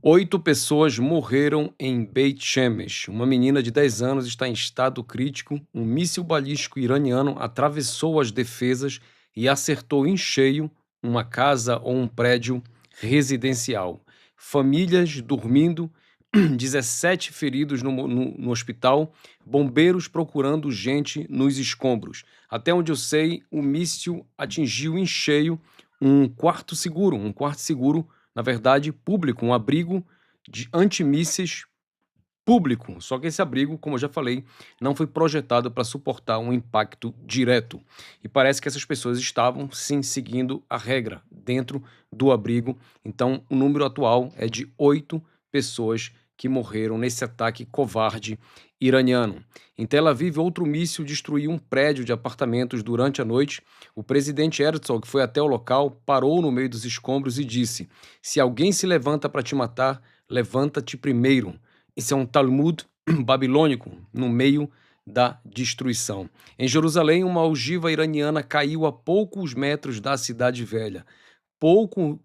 8 pessoas morreram em Beit Shemesh. Uma menina de 10 anos está em estado crítico. Um míssil balístico iraniano atravessou as defesas e acertou em cheio uma casa ou um prédio residencial. Famílias dormindo, 17 feridos no hospital, bombeiros procurando gente nos escombros. Até onde eu sei, o míssil atingiu em cheio um quarto seguro, na verdade, público, um abrigo de antimísseis público. Só que esse abrigo, como eu já falei, não foi projetado para suportar um impacto direto. E parece que essas pessoas estavam, sim, seguindo a regra dentro do abrigo. Então, o número atual é de 8 pessoas que morreram nesse ataque covarde iraniano. Em Tel Aviv, outro míssil destruiu um prédio de apartamentos durante a noite. O presidente Herzog foi até o local, parou no meio dos escombros e disse: "Se alguém se levanta para te matar, levanta-te primeiro." Isso é um Talmud babilônico no meio da destruição. Em Jerusalém, uma ogiva iraniana caiu a poucos metros da cidade velha,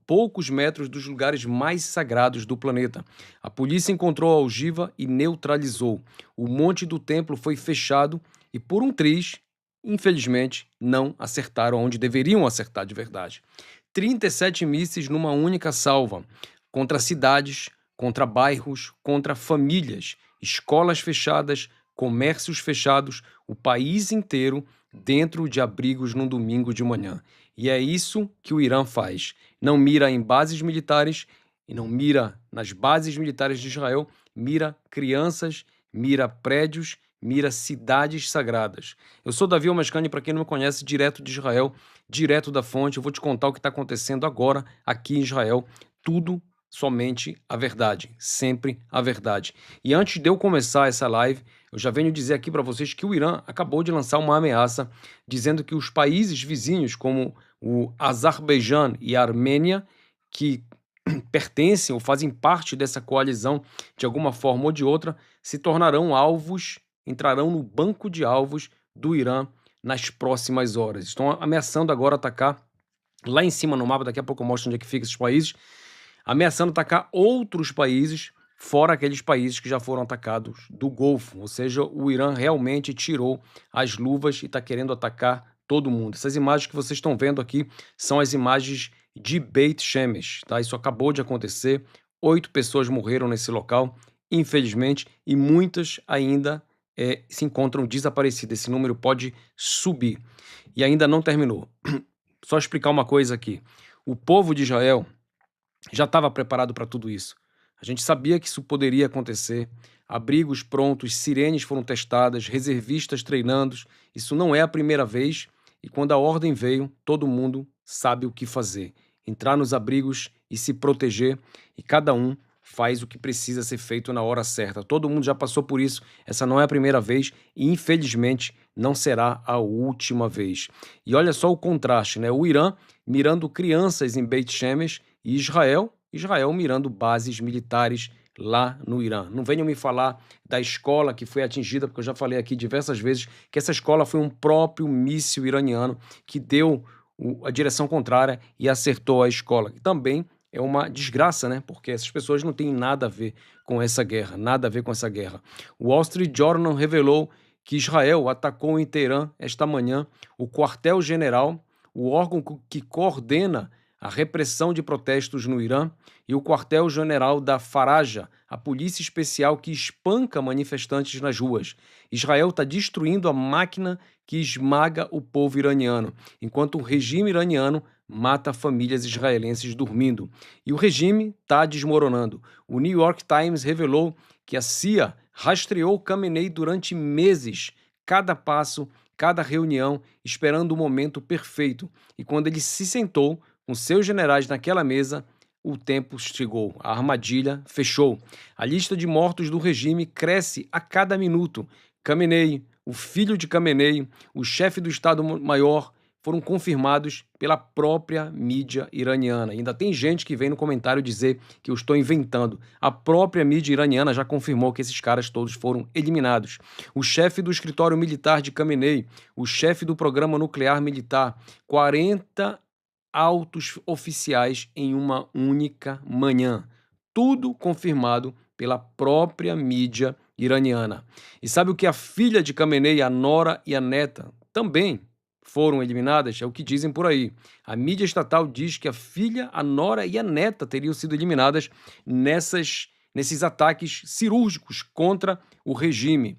poucos metros dos lugares mais sagrados do planeta. A polícia encontrou a ogiva e neutralizou. O monte do templo foi fechado e, por um triz, infelizmente, não acertaram onde deveriam acertar de verdade. 37 mísseis numa única salva, contra cidades, contra bairros, contra famílias, escolas fechadas, comércios fechados, o país inteiro dentro de abrigos num domingo de manhã. E é isso que o Irã faz. Não mira em bases militares e não mira nas bases militares de Israel, mira crianças, mira prédios, mira cidades sagradas. Eu sou Davi Almascani, para quem não me conhece, direto de Israel, direto da fonte. Eu vou te contar o que está acontecendo agora aqui em Israel. Tudo somente a verdade, sempre a verdade. E antes de eu começar essa live, eu já venho dizer aqui para vocês que o Irã acabou de lançar uma ameaça dizendo que os países vizinhos, como o Azerbaijão e a Armênia, que pertencem ou fazem parte dessa coalizão de alguma forma ou de outra, se tornarão alvos, entrarão no banco de alvos do Irã nas próximas horas. Estão ameaçando agora atacar lá em cima no mapa, daqui a pouco eu mostro onde é que ficam esses países, ameaçando atacar outros países, fora aqueles países que já foram atacados do Golfo. Ou seja, o Irã realmente tirou as luvas e está querendo atacar todo mundo. Essas imagens que vocês estão vendo aqui são as imagens de Beit Shemesh, tá? Isso acabou de acontecer. 8 pessoas morreram nesse local, infelizmente, e muitas ainda se encontram desaparecidas. Esse número pode subir. E ainda não terminou. Só explicar uma coisa aqui. O povo de Israel já estava preparado para tudo isso. A gente sabia que isso poderia acontecer. Abrigos prontos, sirenes foram testadas, reservistas treinando. Isso não é a primeira vez. E quando a ordem veio, todo mundo sabe o que fazer. Entrar nos abrigos e se proteger. E cada um faz o que precisa ser feito na hora certa. Todo mundo já passou por isso. Essa não é a primeira vez e, infelizmente, não será a última vez. E olha só o contraste, né? O Irã mirando crianças em Beit Shemesh e Israel mirando bases militares lá no Irã. Não venham me falar da escola que foi atingida, porque eu já falei aqui diversas vezes que essa escola foi um próprio míssil iraniano que deu a direção contrária e acertou a escola. E também é uma desgraça, né? Porque essas pessoas não têm nada a ver com essa guerra, nada a ver com essa guerra. O Wall Street Journal revelou que Israel atacou em Teherã esta manhã o quartel-general, o órgão que coordena a repressão de protestos no Irã, e o quartel-general da Faraja, a polícia especial que espanca manifestantes nas ruas. Israel está destruindo a máquina que esmaga o povo iraniano, enquanto o regime iraniano mata famílias israelenses dormindo. E o regime está desmoronando. O New York Times revelou que a CIA rastreou Khamenei durante meses, cada passo, cada reunião, esperando o momento perfeito. E quando ele se sentou com seus generais naquela mesa, o tempo chegou, a armadilha fechou. A lista de mortos do regime cresce a cada minuto. Khamenei, o filho de Khamenei, o chefe do Estado-Maior, foram confirmados pela própria mídia iraniana. Ainda tem gente que vem no comentário dizer que eu estou inventando. A própria mídia iraniana já confirmou que esses caras todos foram eliminados. O chefe do escritório militar de Khamenei, o chefe do programa nuclear militar, 40 altos oficiais em uma única manhã. tudo confirmado pela própria mídia iraniana. E sabe o que a filha de Khamenei, a nora e a neta, também foram eliminadas? É o que dizem por aí. A mídia estatal diz que a filha, a nora e a neta teriam sido eliminadas nesses ataques cirúrgicos contra o regime.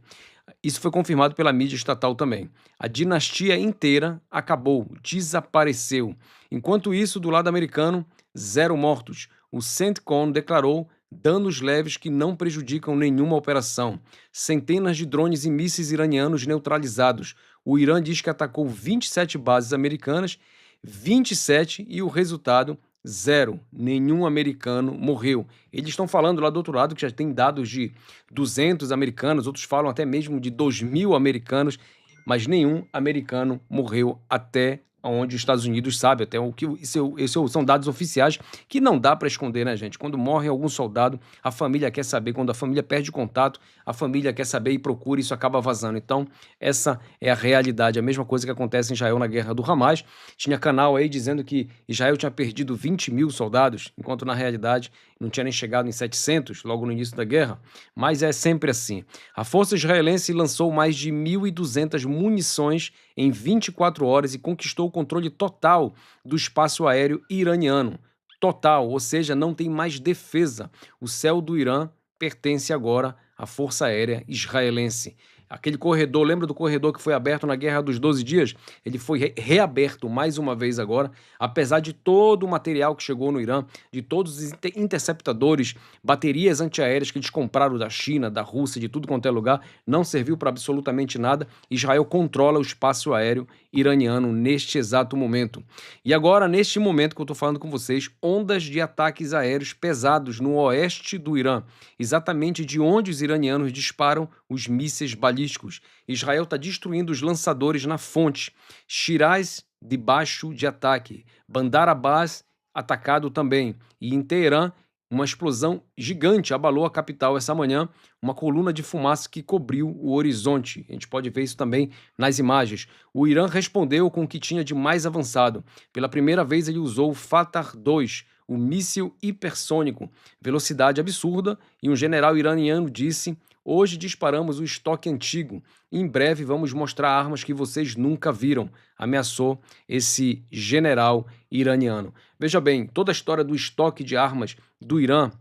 Isso foi confirmado pela mídia estatal também. A dinastia inteira acabou, desapareceu. Enquanto isso, do lado americano, 0 mortos. O CENTCOM declarou danos leves que não prejudicam nenhuma operação. Centenas de drones e mísseis iranianos neutralizados. O Irã diz que atacou 27 bases americanas, 27, e o resultado: 0. Nenhum americano morreu. Eles estão falando lá do outro lado que já tem dados de 200 americanos, outros falam até mesmo de 2.000 americanos, mas nenhum americano morreu até onde os Estados Unidos sabe, até o que isso são dados oficiais que não dá para esconder, né, gente? Quando morre algum soldado, a família quer saber, quando a família perde contato, a família quer saber e procura, e isso acaba vazando. Então, essa é a realidade, a mesma coisa que acontece em Israel na guerra do Hamas. Tinha canal aí dizendo que Israel tinha perdido 20.000 soldados, enquanto na realidade não tinha nem chegado em 700 logo no início da guerra, mas é sempre assim. A força israelense lançou mais de 1.200 munições em 24 horas e conquistou o controle total do espaço aéreo iraniano. Total, ou seja, não tem mais defesa. O céu do Irã pertence agora à Força Aérea Israelense. Aquele corredor, lembra do corredor que foi aberto na Guerra dos 12 Dias? Ele foi reaberto mais uma vez agora, apesar de todo o material que chegou no Irã, de todos os interceptadores, baterias antiaéreas que eles compraram da China, da Rússia, de tudo quanto é lugar, não serviu para absolutamente nada. Israel controla o espaço aéreo iraniano neste exato momento. E agora, neste momento que eu estou falando com vocês, ondas de ataques aéreos pesados no oeste do Irã, exatamente de onde os iranianos disparam os mísseis balísticos. Israel está destruindo os lançadores na fonte. Shiraz debaixo de ataque. Bandar Abbas atacado também. E em Teherã, uma explosão gigante abalou a capital essa manhã, uma coluna de fumaça que cobriu o horizonte. A gente pode ver isso também nas imagens. O Irã respondeu com o que tinha de mais avançado. Pela primeira vez ele usou o Fatah-2, o míssil hipersônico, velocidade absurda, e um general iraniano disse: "Hoje disparamos o estoque antigo. Em breve vamos mostrar armas que vocês nunca viram", ameaçou esse general iraniano. Veja bem, toda a história do estoque de armas do Irã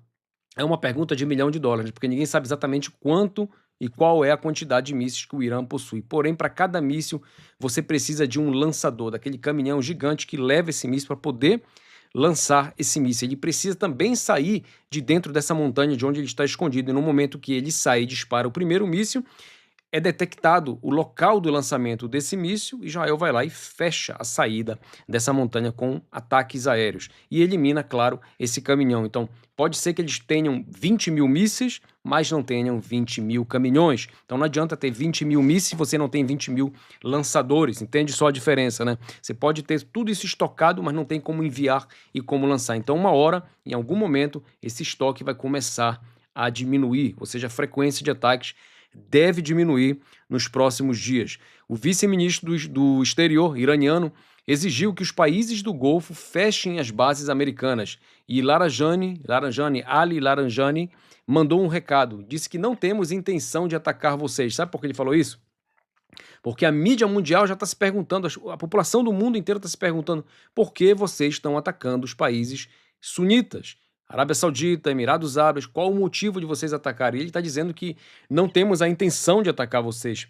é uma pergunta de $1 milhão, porque ninguém sabe exatamente quanto e qual é a quantidade de mísseis que o Irã possui. Porém, para cada míssil, você precisa de um lançador, daquele caminhão gigante que leva esse míssil para poder lançar esse míssil. Ele precisa também sair de dentro dessa montanha de onde ele está escondido. E no momento que ele sai e dispara o primeiro míssil, é detectado o local do lançamento desse míssil, e Israel vai lá e fecha a saída dessa montanha com ataques aéreos e elimina, claro, esse caminhão. Então, pode ser que eles tenham 20.000 mísseis, mas não tenham 20.000 caminhões. Então, não adianta ter 20.000 mísseis se você não tem 20.000 lançadores. Entende só a diferença, né? Você pode ter tudo isso estocado, mas não tem como enviar e como lançar. Então, uma hora, em algum momento, esse estoque vai começar a diminuir, ou seja, a frequência de ataques deve diminuir nos próximos dias. O vice-ministro do exterior iraniano exigiu que os países do Golfo fechem as bases americanas. E Ali Laranjani, mandou um recado. Disse que não temos intenção de atacar vocês. Sabe por que ele falou isso? Porque a mídia mundial já está se perguntando, a população do mundo inteiro está se perguntando por que vocês estão atacando os países sunitas. Arábia Saudita, Emirados Árabes, qual o motivo de vocês atacarem? Ele está dizendo que não temos a intenção de atacar vocês.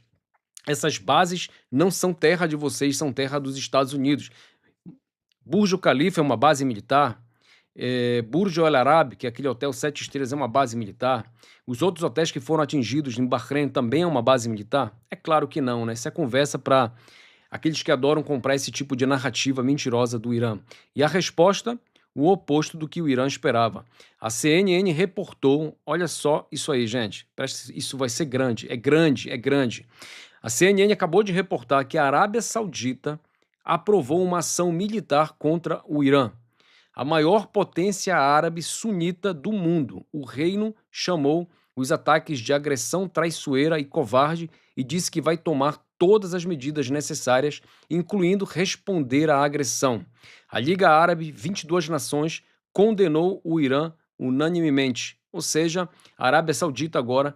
Essas bases não são terra de vocês, são terra dos Estados Unidos. Burj Khalifa é uma base militar. Burj Al Arab, que é aquele hotel 7 estrelas, é uma base militar. Os outros hotéis que foram atingidos em Bahrein também é uma base militar? É claro que não, né? Isso é conversa para aqueles que adoram comprar esse tipo de narrativa mentirosa do Irã. E a resposta: o oposto do que o Irã esperava. A CNN reportou, olha só isso aí, gente, isso vai ser grande, é grande, é grande. A CNN acabou de reportar que a Arábia Saudita aprovou uma ação militar contra o Irã, a maior potência árabe sunita do mundo. O reino chamou os ataques de agressão traiçoeira e covarde e disse que vai tomar todas as medidas necessárias, incluindo responder à agressão. A Liga Árabe, 22 nações, condenou o Irã unanimemente. Ou seja, a Arábia Saudita agora